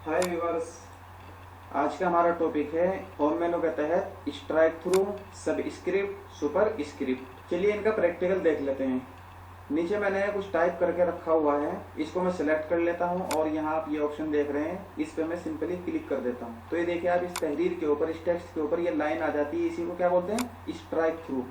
हाय viewers, आज का हमारा टॉपिक है होम मेनू के तहत स्ट्राइक थ्रू, सब स्क्रिप्ट, सुपर स्क्रिप्ट। चलिए इनका प्रैक्टिकल देख लेते हैं। नीचे मैंने कुछ टाइप करके रखा हुआ है, इसको मैं सिलेक्ट कर लेता हूं और यहाँ आप ये ऑप्शन देख रहे हैं, इस पे मैं सिंपली क्लिक कर देता हूँ। तो ये देखिए आप इस तहरीर के ऊपर, इस टेक्स्ट के ऊपर ये लाइन आ जाती है। इसी को क्या बोलते हैं? Strike through.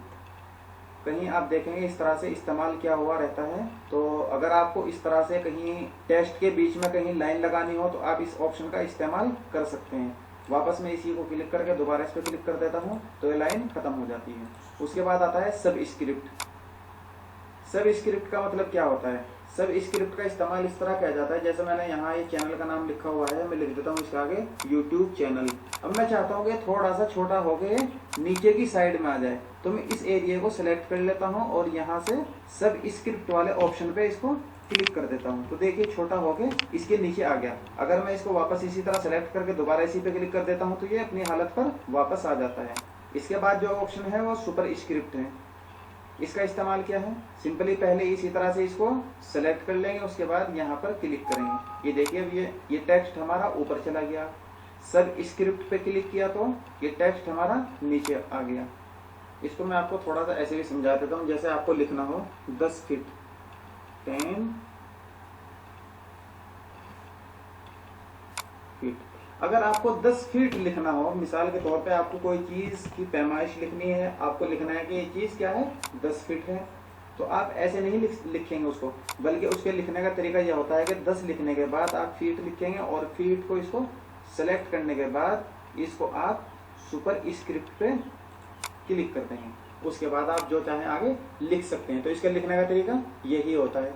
कहीं आप देखेंगे इस तरह से इस्तेमाल किया हुआ रहता है। तो अगर आपको इस तरह से कहीं टेक्स्ट के बीच में कहीं लाइन लगानी हो तो आप इस ऑप्शन का इस्तेमाल कर सकते हैं। वापस मैं इसी को क्लिक करके दोबारा इस पर क्लिक कर देता हूँ तो ये लाइन खत्म हो जाती है। उसके बाद आता है सब स्क्रिप्ट। सब स्क्रिप्ट का मतलब क्या होता है? सब स्क्रिप्ट का इस्तेमाल इस तरह किया जाता है, जैसे मैंने यहाँ ये चैनल का नाम लिखा हुआ है, मैं लिख देता हूँ इसके आगे यूट्यूब चैनल। अब मैं चाहता हूँ कि थोड़ा सा छोटा होके नीचे की साइड में आ जाए, तो मैं इस एरिया को सिलेक्ट कर लेता हूँ और यहाँ से सब स्क्रिप्ट वाले ऑप्शन पे इसको क्लिक कर देता हूँ। तो देखिए छोटा होके इसके नीचे आ गया। अगर मैं इसको वापस इसी तरह सेलेक्ट करके दोबारा इसी पे क्लिक कर देता हूँ तो ये अपनी हालत पर वापस आ जाता है। इसके बाद जो ऑप्शन है वो सुपर स्क्रिप्ट है। इसका इस्तेमाल क्या है? सिंपली पहले इसी तरह से इसको सेलेक्ट कर लेंगे, उसके बाद यहाँ पर क्लिक करेंगे। ये देखिए अब ये टेक्स्ट हमारा ऊपर चला गया। सब स्क्रिप्ट पे क्लिक किया तो ये टेक्स्ट हमारा नीचे आ गया। इसको मैं आपको थोड़ा सा ऐसे भी समझा देता हूँ, जैसे आपको लिखना हो 10 फीट 10 फीट। अगर आपको 10 फीट लिखना हो, मिसाल के तौर पे आपको कोई चीज की पैमाइश लिखनी है, आपको लिखना है कि ये चीज क्या है, 10 फीट है, तो आप ऐसे नहीं लिखेंगे उसको, बल्कि उसके लिखने का तरीका यह होता है कि 10 लिखने के बाद आप फीट लिखेंगे और फीट को इसको सेलेक्ट करने के बाद इसको आप सुपर स्क्रिप्ट पे क्लिक करते हैं। उसके बाद आप जो चाहें आगे लिख सकते हैं। तो इसका लिखने का तरीका यही होता है।